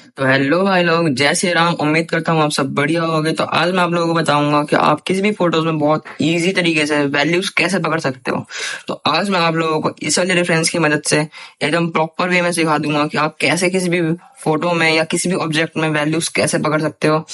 तो हेलो भाई लोग, जय श्री राम। उम्मीद करता हूँ आप सब बढ़िया होगे। तो आज मैं आप लोगों को बताऊंगा कि आप किसी भी फोटोज में बहुत इजी तरीके से वैल्यूज कैसे पकड़ सकते हो। तो आज मैं आप लोगों को इस वाले रेफरेंस की मदद से एकदम प्रॉपर वे में सिखा दूंगा कि आप कैसे किसी भी फोटो में या किसी भी ऑब्जेक्ट में वैल्यूज कैसे पकड़ सकते हो।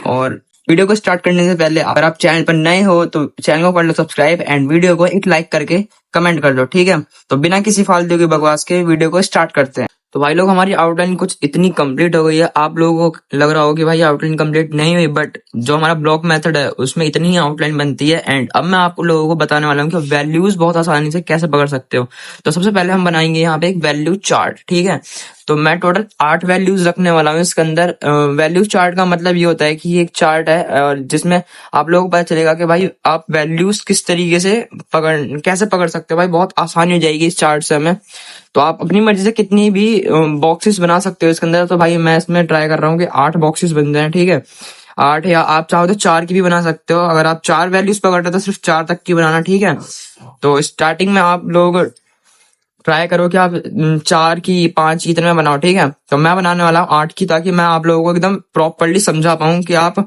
और वीडियो को स्टार्ट करने से पहले अगर आप चैनल पर नए हो तो चैनल को कर लो सब्सक्राइब एंड वीडियो को एक लाइक करके कमेंट कर दो, ठीक है। तो बिना किसी फालतू की बकवास के वीडियो को स्टार्ट करते हैं। तो भाई लोग, हमारी आउटलाइन कुछ इतनी कंप्लीट हो गई है। आप लोगों को लग रहा हो कि भाई आउटलाइन कंप्लीट नहीं हुई, बट जो हमारा ब्लॉक मेथड है उसमें इतनी ही आउटलाइन बनती है। एंड अब मैं आप लोगों को बताने वाला हूँ कि वैल्यूज बहुत आसानी से कैसे पकड़ सकते हो। तो सबसे पहले हम बनाएंगे यहाँ पे एक वैल्यू चार्ट, ठीक है। तो मैं टोटल 8 वैल्यूज रखने वाला हूँ इसके अंदर। वैल्यू चार्ट का मतलब ये होता है कि ये एक चार्ट है और जिसमें आप लोगों को पता चलेगा कि भाई आप वैल्यूज किस तरीके से कैसे पकड़ सकते हो। भाई बहुत आसानी हो जाएगी इस चार्ट से हमें। तो आप अपनी मर्जी से कितनी भी बॉक्सेस बना सकते हो इसके अंदर। तो भाई मैं इसमें ट्राई कर रहा हूँ कि 8 बॉक्सेस बन जाए, ठीक है। 8 या आप चाहो तो 4 की भी बना सकते हो। अगर आप 4 वैल्यूज पकड़ रहे हो तो सिर्फ 4 तक की बनाना, ठीक है। तो स्टार्टिंग में आप लोग ट्राई करो कि आप 4 की 5 की इतने में बनाओ, ठीक है। तो मैं बनाने वाला हूँ 8 की, ताकि मैं आप लोगों को एकदम प्रॉपरली समझा पाऊँ कि आप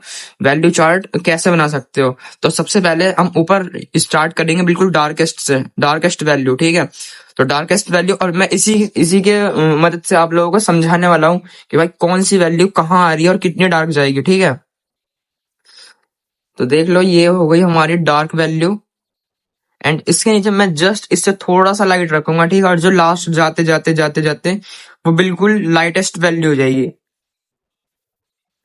वैल्यू चार्ट कैसे बना सकते हो। तो सबसे पहले हम ऊपर स्टार्ट करेंगे बिल्कुल डार्केस्ट से, डार्केस्ट वैल्यू, ठीक है। तो डार्केस्ट वैल्यू, और मैं इसी इसी के मदद से आप लोगों को समझाने वाला हूँ कि भाई कौन सी वैल्यू कहाँ आ रही है और कितनी डार्क जाएगी, ठीक है। तो देख लो, ये हो गई हमारी डार्क वैल्यू। एंड इसके नीचे मैं जस्ट इससे थोड़ा सा लाइट रखूंगा, ठीक है। और जो लास्ट जाते जाते जाते जाते वो बिल्कुल लाइटेस्ट वैल्यू हो जाएगी।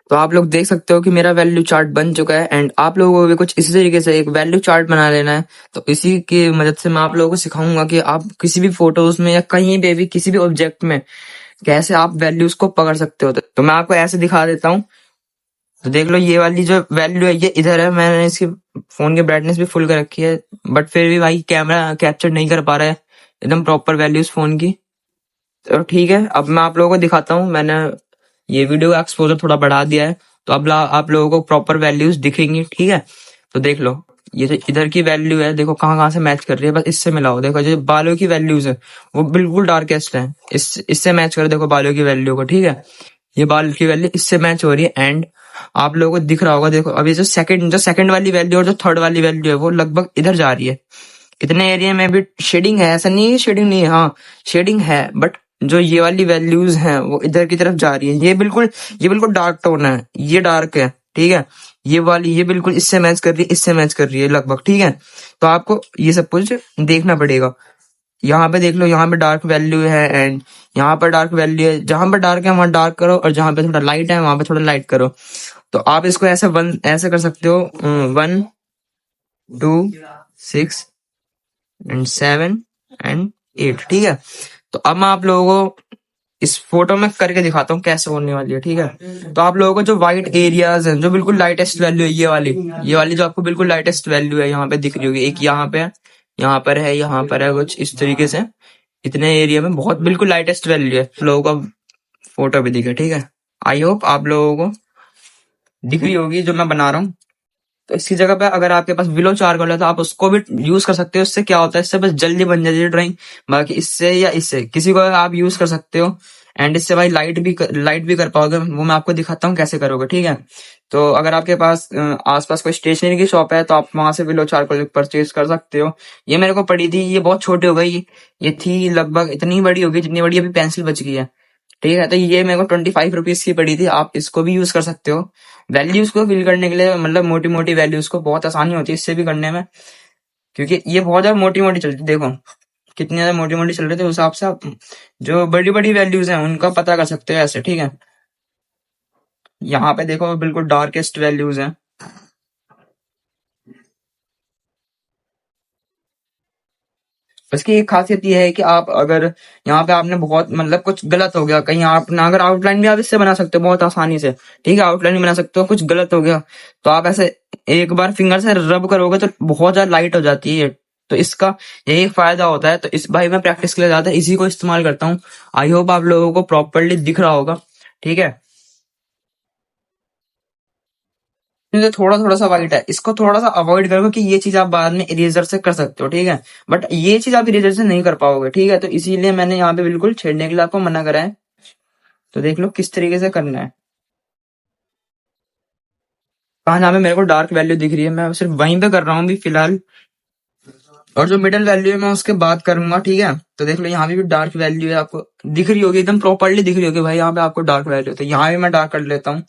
तो आप लोग देख सकते हो कि मेरा वैल्यू चार्ट बन चुका है। एंड आप लोगों को भी कुछ इसी तरीके से एक वैल्यू चार्ट बना लेना है। तो इसी की मदद से मैं आप लोगों को सिखाऊंगा कि आप किसी भी फोटोज में या कहीं पे भी किसी भी ऑब्जेक्ट में कैसे आप वैल्यूज को पकड़ सकते हो। तो मैं आपको ऐसे दिखा देता हूँ। तो देख लो, ये वाली जो वैल्यू है ये इधर है। मैंने इसकी फोन की ब्राइटनेस भी फुल कर रखी है, बट फिर भी भाई कैमरा कैप्चर नहीं कर पा रहा है एकदम प्रॉपर वैल्यूज फोन की। तो ठीक है, अब मैं आप लोगों को दिखाता हूँ। मैंने ये वीडियो का एक्सपोजर थोड़ा बढ़ा दिया है, तो अब आप लोगों को प्रॉपर वैल्यूज दिखेंगी, ठीक है। तो देख लो, ये जो इधर की वैल्यू है, देखो कहाँ कहाँ से मैच कर रही है, बस इससे मिलाओ। देखो जो बालों की वैल्यूज है वो बिल्कुल डार्केस्ट है। इससे मैच करो, देखो बालों की वैल्यू को, ठीक है। ये बाल की वैल्यू इससे मैच हो रही है। एंड आप लोगों को दिख रहा होगा, देखो अभी जो सेकंड वाली वैल्यू और जो थर्ड वाली वैल्यू है वो लगभग इधर जा रही है। इतने एरिया में भी शेडिंग है, ऐसा नहीं है शेडिंग नहीं है, हाँ शेडिंग है, बट जो ये वाली वैल्यूज हैं वो इधर की तरफ जा रही है। ये बिल्कुल डार्क टोन है, ये डार्क है, ठीक है। ये बिल्कुल इससे मैच कर रही है, इससे मैच कर रही है लगभग, ठीक है। तो आपको ये सब कुछ देखना पड़ेगा। यहाँ पे देख लो, यहाँ पे डार्क वैल्यू है एंड यहाँ पर डार्क वैल्यू है। जहां पर डार्क है वहां डार्क करो, और जहां पे थोड़ा लाइट है वहां पे थोड़ा लाइट करो। तो आप इसको ऐसे कर सकते हो, 1 2 6 एंड 7 एंड 8, ठीक है। तो अब मैं आप लोगों को इस फोटो में करके दिखाता हूँ कैसे होने वाली है, ठीक है। तो आप लोगों को जो व्हाइट एरियाज हैं, जो बिल्कुल लाइटेस्ट वैल्यू है, ये वाली जो आपको बिल्कुल लाइटेस्ट वैल्यू है यहाँ पे दिख रही होगी। एक यहाँ पे है, यहाँ पर है, यहाँ पर है, कुछ इस तरीके से इतने एरिया में बहुत बिल्कुल लाइटेस्ट वैल्यू है। लोगों का फोटो भी दिखे, ठीक है। आई होप आप लोगों को दिख रही होगी जो मैं बना रहा हूँ। तो इसकी जगह पे अगर आपके पास विलो चारकोल है तो आप उसको भी यूज कर सकते हो। इससे क्या होता है, इससे बस जल्दी बन जाती है ड्राइंग। बाकी इससे या इससे किसी को आप यूज कर सकते हो। एंड इससे भाई लाइट भी कर पाओगे, वो मैं आपको दिखाता हूँ कैसे करोगे, ठीक है। तो अगर आपके पास आसपास कोई स्टेशनरी की शॉप है तो आप वहां से विलो चारकोल परचेज कर सकते हो। ये मेरे को पड़ी थी, ये बहुत छोटी हो गई। ये थी लगभग इतनी बड़ी होगी जितनी बड़ी अभी पेंसिल बच गई है, ठीक है। तो ये मेरे को 25 रुपीज की पड़ी थी। आप इसको भी यूज कर सकते हो वैल्यूज को फिल करने के लिए। मतलब मोटी मोटी वैल्यूज को बहुत आसानी होती है इससे भी करने में, क्योंकि ये बहुत ज्यादा मोटी मोटी चलती है। देखो कितनी ज्यादा मोटी मोटी चल रही थी, उस हिसाब से आप जो बड़ी बड़ी वैल्यूज हैं उनका पता कर सकते हो ऐसे, ठीक है। यहाँ पे देखो बिल्कुल डार्केस्ट वैल्यूज हैं। इसकी एक खासियत ये है कि आप अगर यहाँ पे आपने बहुत मतलब कुछ गलत हो गया कहीं, आप ना अगर आउटलाइन भी आप इससे बना सकते हो बहुत आसानी से, ठीक है। आउटलाइन भी बना सकते हो, कुछ गलत हो गया तो आप ऐसे एक बार फिंगर से रब करोगे तो बहुत ज्यादा लाइट हो जाती है। तो इसका यही फायदा होता है। तो इस भाई मैं प्रैक्टिस के लिए ज्यादा इसी को इस्तेमाल करता हूँ। आई होप आप लोगों को प्रॉपरली दिख रहा होगा, ठीक है। तो थोड़ा थोड़ा सा वाइट है, इसको थोड़ा सा अवॉइड करो क्योंकि ये चीज आप बाद में इरेजर से कर सकते हो, ठीक है। बट ये चीज आप इरेजर से नहीं कर पाओगे, ठीक है। तो इसीलिए मैंने यहाँ पे बिल्कुल छेड़ने के लिए आपको मना करा है। तो देख लो किस तरीके से करना है। कहाँ जहाँ पे मेरे को डार्क वैल्यू दिख रही है मैं सिर्फ वहीं पे कर रहा हूँ अभी फिलहाल। और जो मिडल वैल्यू है मैं उसके बाद करूंगा, ठीक है। तो देख लो यहाँ पे भी डार्क वैल्यू है, आपको दिख रही होगी एकदम प्रॉपरली दिख रही होगी भाई, यहाँ पे आपको डार्क वैल्यू है, तो यहाँ भी मैं डार्क कर लेता हूँ।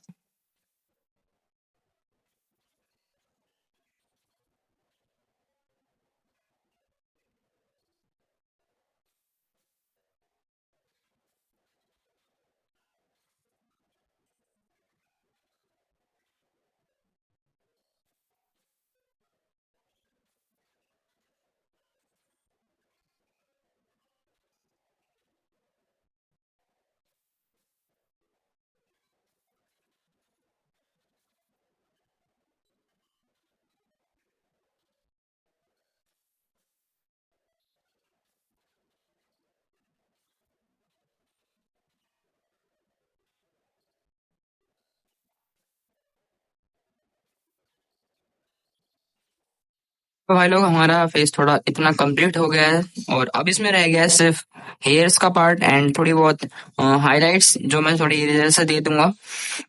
तो भाई लोग हमारा फेस थोड़ा इतना कंप्लीट हो गया है, और अब इसमें रह गया है सिर्फ हेयर्स का पार्ट एंड थोड़ी बहुत हाइलाइट्स जो मैं थोड़ी इरेजर से दे दूंगा।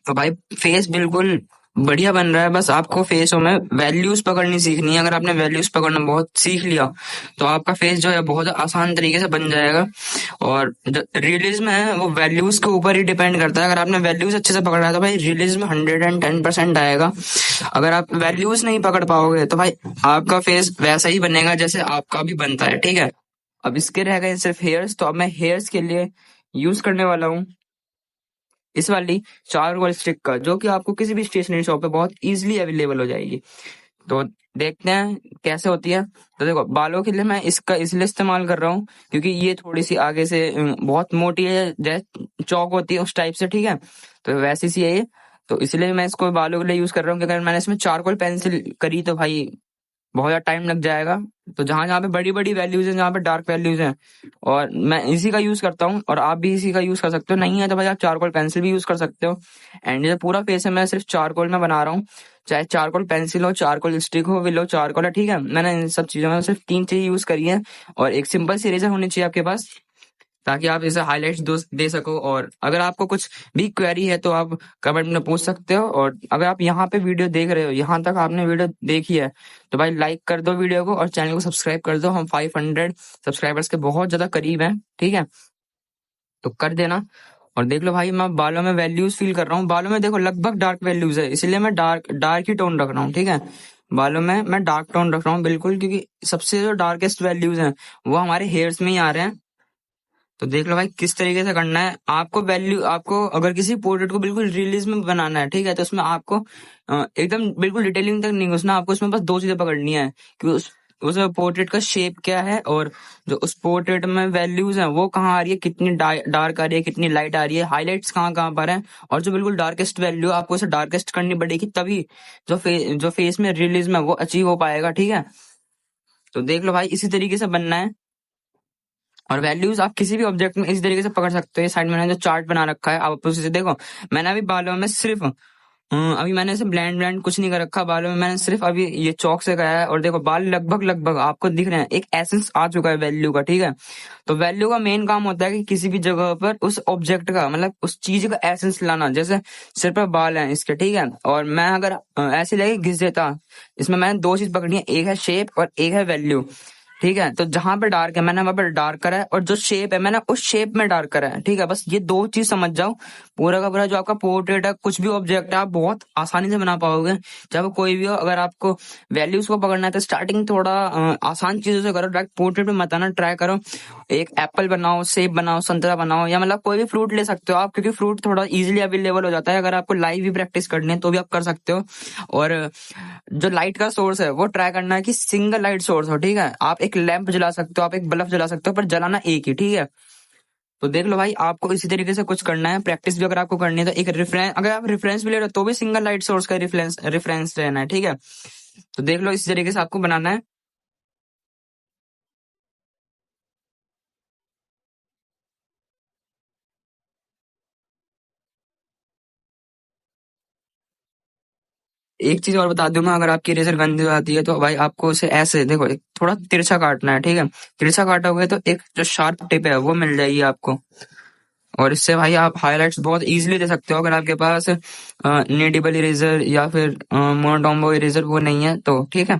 तो भाई फेस बिल्कुल बढ़िया बन रहा है, बस आपको फेसों में वैल्यूज पकड़नी सीखनी है। अगर आपने वैल्यूज पकड़ना बहुत सीख लिया तो आपका फेस जो है बहुत आसान तरीके से बन जाएगा। और जो रियलिज्म है वो वैल्यूज के ऊपर ही डिपेंड करता है। अगर आपने वैल्यूज अच्छे से पकड़ा है तो भाई रियलिज्म 110% आएगा। अगर आप वैल्यूज नहीं पकड़ पाओगे तो भाई आपका फेस वैसा ही बनेगा जैसे आपका भी बनता है, ठीक है। अब इसके रह गए सिर्फ हेयर्स, तो अब मैं हेयर्स के लिए यूज करने वाला हूँ इस वाली चारकोल स्टिक का, जो कि आपको किसी भी स्टेशनरी शॉप पे बहुत इजीली अवेलेबल हो जाएगी। तो देखते हैं कैसे होती है। तो देखो बालों के लिए मैं इसका इसलिए इस्तेमाल कर रहा हूँ क्योंकि ये थोड़ी सी आगे से बहुत मोटी है, जैसे चौक होती है उस टाइप से, ठीक है। तो वैसी सी है ये, तो इसलिए मैं इसको बालों के लिए यूज कर रहा हूँ। क्योंकि अगर मैंने इसमें चारकोल पेंसिल करी तो भाई बहुत ज्यादा टाइम लग जाएगा। तो जहां जहाँ पे बड़ी बड़ी वैल्यूज हैं, जहाँ पे डार्क वैल्यूज हैं, और मैं इसी का यूज करता हूँ, और आप भी इसी का यूज कर सकते हो। नहीं है तो भाई आप चारकोल पेंसिल भी यूज कर सकते हो। एंड ये पूरा फेस है मैं सिर्फ चारकोल में बना रहा हूँ। चाहे चारकोल पेंसिल हो, चारकोल स्टिक हो, विलो चारकोल है, ठीक है। मैंने इन सब चीजों में सिर्फ 3 चीज यूज करी है, और एक सिंपल सी इरेजर होनी चाहिए आपके पास, ताकि आप इसे हाईलाइट्स दे सको। और अगर आपको कुछ भी क्वेरी है तो आप कमेंट में पूछ सकते हो। और अगर आप यहाँ पे वीडियो देख रहे हो, यहाँ तक आपने वीडियो देखी है, तो भाई लाइक कर दो वीडियो को और चैनल को सब्सक्राइब कर दो। हम 500 सब्सक्राइबर्स के बहुत ज्यादा करीब हैं, ठीक है। तो कर देना। और देख लो भाई मैं बालों में वैल्यूज फील कर रहा हूँ। बालों में देखो लगभग डार्क वैल्यूज है, इसलिए मैं डार्क डार्क ही टोन रख रहा हूँ, ठीक है। बालों में मैं डार्क टोन रख रहा हूँ बिल्कुल, क्योंकि सबसे जो डार्केस्ट वैल्यूज हैं वो हमारे हेयर्स में ही आ रहे हैं। तो देख लो भाई किस तरीके से करना है आपको। वैल्यू आपको अगर किसी पोर्ट्रेट को बिल्कुल रियलिज्म में बनाना है, ठीक है, तो उसमें आपको एकदम बिल्कुल डिटेलिंग तक नहीं घुसना। आपको उसमें बस 2 चीजें पकड़नी है कि उस पोर्ट्रेट का शेप क्या है, और जो उस पोर्ट्रेट में वैल्यूज हैं वो कहाँ आ रही है, कितनी डार्क आ रही है, कितनी लाइट आ रही है, हाईलाइट्स कहाँ कहाँ पर है। और जो बिल्कुल डार्केस्ट वैल्यू आपको उसे डार्केस्ट करनी पड़ेगी, तभी जो फेस में रियलिज्म है वो अचीव हो पाएगा, ठीक है। तो देख लो भाई इसी तरीके से बनना है। और वैल्यूज आप किसी भी ऑब्जेक्ट में इस तरीके से पकड़ सकते हो। ये साइड में मैंने जो चार्ट बना रखा है आप उसी से देखो। मैंने अभी बालों में सिर्फ अभी मैंने इसे ब्लेंड ब्लेंड कुछ नहीं कर रखा बालों में, मैंने सिर्फ अभी ये चौक से गया है, और देखो बाल लगभग लगभग आपको दिख रहे हैं, एक एसेंस आ चुका है वैल्यू का, ठीक है। तो वैल्यू का मेन काम होता है कि किसी भी जगह पर उस ऑब्जेक्ट का मतलब उस चीज का एसेंस लाना। जैसे सिर पर बाल हैं इसके, ठीक है, और मैं अगर ऐसे लेके घिस देता, इसमें मैंने 2 चीज पकड़ी है, एक है शेप और एक है वैल्यू, ठीक है। तो जहां पे डार्क है मैंने वहां पर डार्क करा है, और जो शेप है मैंने उस शेप में डार्क करा है, ठीक है। बस ये 2 चीज समझ जाओ, पूरा का पूरा जो आपका पोर्ट्रेट है, कुछ भी ऑब्जेक्ट है, आप बहुत आसानी से बना पाओगे। चाहे वो कोई भी हो। अगर आपको वैल्यूज को पकड़ना है तो स्टार्टिंग थोड़ा आसान चीजों से करो, डायरेक्ट पोर्ट्रेट में मत आना, ट्राई करो। एक एप्पल बनाओ, सेब बनाओ, संतरा बनाओ, या मतलब कोई भी फ्रूट ले सकते हो आप, क्योंकि फ्रूट थोड़ा इजीली अवेलेबल हो जाता है। अगर आपको लाइव भी प्रैक्टिस करनी है तो भी आप कर सकते हो। और जो लाइट का सोर्स है वो ट्राई करना है कि सिंगल लाइट सोर्स हो, ठीक है। आप एक लैंप जला सकते हो, आप एक बल्ब जला सकते हो, पर जलाना एक ही, ठीक है। तो देख लो भाई आपको इसी तरीके से कुछ करना है। प्रैक्टिस भी अगर आपको करनी है तो एक रेफरेंस, अगर आप रेफरेंस भी ले रहे हो तो भी सिंगल लाइट सोर्स का रेफरेंस रेफरेंस रहना है, ठीक है। तो देख लो इसी तरीके से आपको बनाना है। एक चीज और बता दूं मैं, अगर आपकी रेजर गंदी हो जाती है तो भाई आपको उसे ऐसे देखो, एक थोड़ा तिरछा काटना है, ठीक है। तिरछा काटा हुआ है तो एक जो शार्प टिप है वो मिल जाएगी आपको। और इससे भाई आप हाइलाइट्स बहुत इजीली दे सकते हो अगर आपके पास नीडेबल इरेजर या फिर मोनोटोम्बो इरेजर वो नहीं है तो, ठीक है।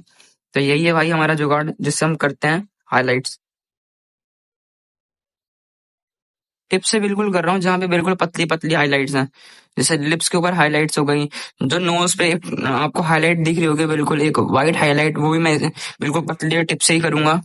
तो यही है भाई हमारा जुगाड़ जिससे हम करते हैं हाइलाइट्स। टिप से बिल्कुल कर रहा हूँ जहाँ पे बिल्कुल पतली पतली हाइलाइट्स हैं, जैसे लिप्स के ऊपर हाइलाइट्स हो गई, जो नोज पे आपको हाईलाइट दिख रही होगी बिल्कुल एक वाइट हाईलाइट, वो भी मैं बिल्कुल पतली टिप से ही करूंगा।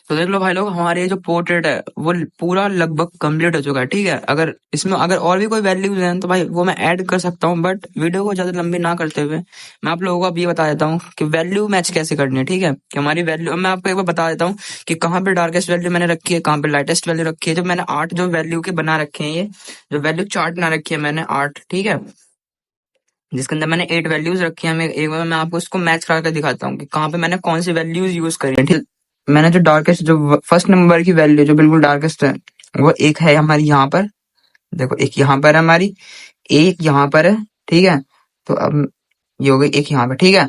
तो देख लो भाई लोग, हमारे ये जो पोर्ट्रेट है वो पूरा लगभग कंप्लीट हो चुका है, ठीक है। अगर इसमें अगर और भी कोई वैल्यूज हैं तो भाई वो मैं ऐड कर सकता हूँ, बट वीडियो को ज्यादा लंबी ना करते हुए मैं आप लोगों को अब ये बता देता हूँ कि वैल्यू मैच कैसे करनी है, ठीक है। कि हमारी वैल्यू मैं आपको एक बार बता देता हूँ कि कहाँ पे डार्केस्ट वैल्यू मैंने रखी है, कहाँ पे लाइटेस्ट वैल्यू रखी है। जो मैंने 8 जो वैल्यू के बना रखे हैं, ये जो वैल्यू चार्ट बना रखी है मैंने 8, ठीक है, जिसके अंदर मैंने 8 वैल्यूज रखी है। मैं एक बार मैं आपको इसको मैच करके दिखाता हूँ कि कहाँ पे मैंने कौन सी वैल्यूज यूज करी है, ठीक है? मैंने जो डार्केस्ट जो फर्स्ट नंबर की वैल्यू जो बिल्कुल डार्केस्ट है वो एक है हमारी यहाँ पर, देखो एक यहाँ पर है हमारी, एक यहाँ पर है, ठीक है। तो अब ये हो गई एक यहाँ पर, ठीक है।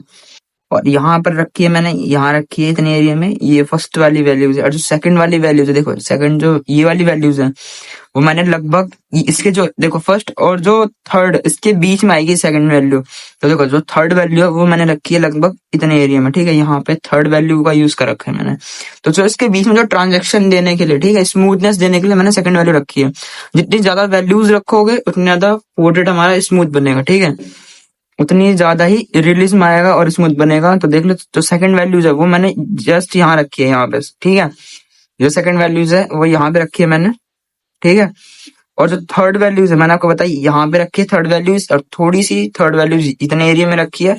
और यहाँ पर रखी है मैंने, यहाँ रखी है इतने एरिया में, ये फर्स्ट वाली वैल्यूज है। और जो सेकंड वाली वैल्यूज है, देखो सेकंड जो ये वाली वैल्यूज है वो मैंने लगभग इसके जो देखो फर्स्ट और जो थर्ड इसके बीच में आएगी सेकंड वैल्यू। तो देखो जो थर्ड वैल्यू है वो मैंने रखी है लगभग इतने एरिया में, ठीक है। यहाँ पे थर्ड वैल्यू का यूज कर रखा है मैंने। तो जो इसके बीच में जो ट्रांजेक्शन देने के लिए, ठीक है, स्मूथनेस देने के लिए मैंने सेकंड वैल्यू रखी है। जितनी ज्यादा वैल्यूज रखोगे उतनी ज्यादा पोर्ट्रेट हमारा स्मूथ बनेगा, ठीक है, उतनी ज्यादा ही रिलीज में आएगा और स्मूथ बनेगा। तो देख लो जो सेकंड वैल्यूज है वो मैंने जस्ट यहाँ रखी है, यहाँ पे, ठीक है। जो सेकंड वैल्यूज है वो यहाँ पे रखी है मैंने, ठीक है। और जो थर्ड वैल्यूज है मैंने आपको बताई यहाँ पे रखी है थर्ड वैल्यूज, और थोड़ी सी थर्ड वैल्यूज इतने एरिया में रखी है।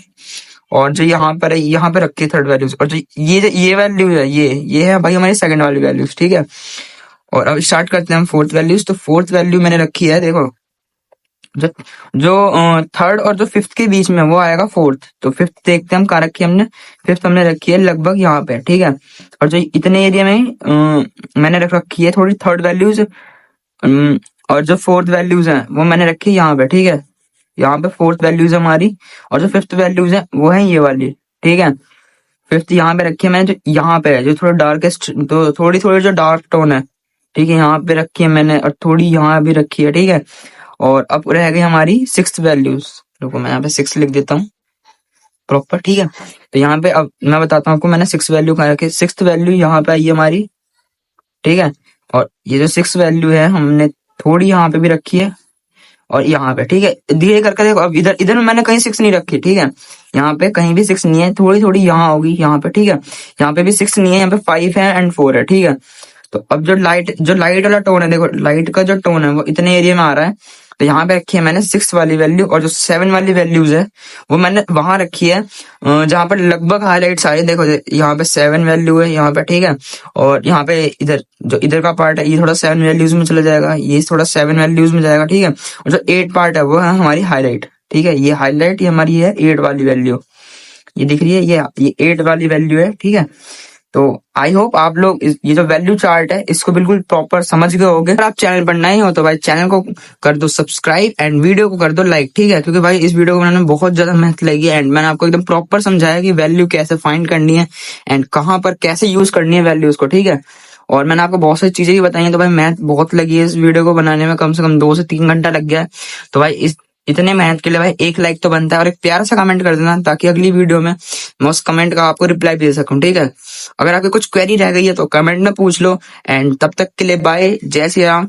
और जो यहाँ पर है यहाँ पे रखी है थर्ड वैल्यूज, और जो ये वैल्यूज है ये है भाई हमारी सेकंड वाली वैल्यूज, ठीक है। और अब स्टार्ट करते हैं हम फोर्थ वैल्यूज। तो फोर्थ वैल्यू मैंने रखी है, देखो जो जो थर्ड और जो फिफ्थ के बीच में वो आएगा फोर्थ। तो फिफ्थ देखते हैं हम कहाँ रखी है हमने, फिफ्थ हमने रखी है लगभग यहाँ पे, ठीक है। और जो इतने एरिया में मैंने रख रखी है थोड़ी थर्ड वैल्यूज, और जो फोर्थ वैल्यूज है वो मैंने रखी है यहाँ पे, ठीक है। यहाँ पे फोर्थ वैल्यूज है हमारी, और जो फिफ्थ वैल्यूज है वो है ये वाली, ठीक है। फिफ्थ यहाँ पे रखी है मैंने, जो यहाँ पे है जो थोड़ा डार्केस्ट, तो थोड़ी थोड़ी जो डार्क टोन है, ठीक है, यहाँ पे रखी है मैंने, और थोड़ी यहाँ भी रखी है, ठीक है। और अब रह गई हमारी सिक्स वैल्यूज, रुको मैं यहाँ पे 6 लिख देता हूँ प्रॉपर, ठीक है। तो यहाँ पे अब मैं बताता हूँ आपको मैंने 6 वैल्यू कहाँ रखी। सिक्स वैल्यू यहाँ पे आई है हमारी, ठीक है। और ये जो 6 वैल्यू है हमने थोड़ी यहाँ पे भी रखी है, और यहाँ पे, ठीक है, धीरे करके देखो। अब इधर इधर मैंने कहीं 6 नहीं रखी, ठीक है। यहाँ पे कहीं भी 6 नहीं है, थोड़ी थोड़ी यहाँ होगी यहाँ पे, ठीक है। यहाँ पे भी 6 नहीं है, यहाँ पे 5 है एंड 4 है, ठीक है। तो अब जो लाइट वाला टोन है, देखो लाइट का जो टोन है वो इतने एरिया में आ रहा है। तो यहाँ पे रखी है मैंने 6 वाली वैल्यू, और जो 7 वाली वैल्यूज है वो मैंने वहां रखी है जहां पर लगभग हाईलाइट्स आ रही है। देखो यहाँ पे 7 वैल्यू है यहाँ पे, ठीक है। और यहाँ पे इधर जो इधर का पार्ट है ये थोड़ा 7 वैल्यूज में चला जाएगा, ये थोड़ा 7 वैल्यूज में जाएगा, ठीक है। और जो 8 पार्ट है वो है हमारी हाईलाइट, ठीक है। ये हाईलाइट ये हमारी है 8 वाली वैल्यू, ये दिख रही है, ये 8 वाली वैल्यू है, ठीक है। तो आई होप आप लोग ये जो वैल्यू चार्ट है इसको बिल्कुल प्रॉपर समझ गए होंगे। अगर आप चैनल पर नए हो तो भाई चैनल को कर दो सब्सक्राइब एंड वीडियो को कर दो लाइक, ठीक है। क्योंकि भाई इस वीडियो को बनाने में बहुत ज्यादा मेहनत लगी है, एंड मैंने आपको एकदम प्रॉपर समझाया कि वैल्यू कैसे फाइंड करनी है एंड कहाँ पर कैसे यूज करनी है वैल्यूज को, ठीक है। और मैंने आपको बहुत सारी चीजें भी बताई हैं। तो भाई मेहनत बहुत लगी है इस वीडियो को बनाने में, कम से कम 2 से 3 घंटा लग गया है। तो भाई इस इतने मेहनत के लिए भाई एक लाइक तो बनता है, और एक प्यारा सा कमेंट कर देना ताकि अगली वीडियो में मैं उस कमेंट का आपको रिप्लाई दे सकूं, ठीक है। अगर आपकी कुछ क्वेरी रह गई है तो कमेंट में पूछ लो, एंड तब तक के लिए बाय, जय श्री राम।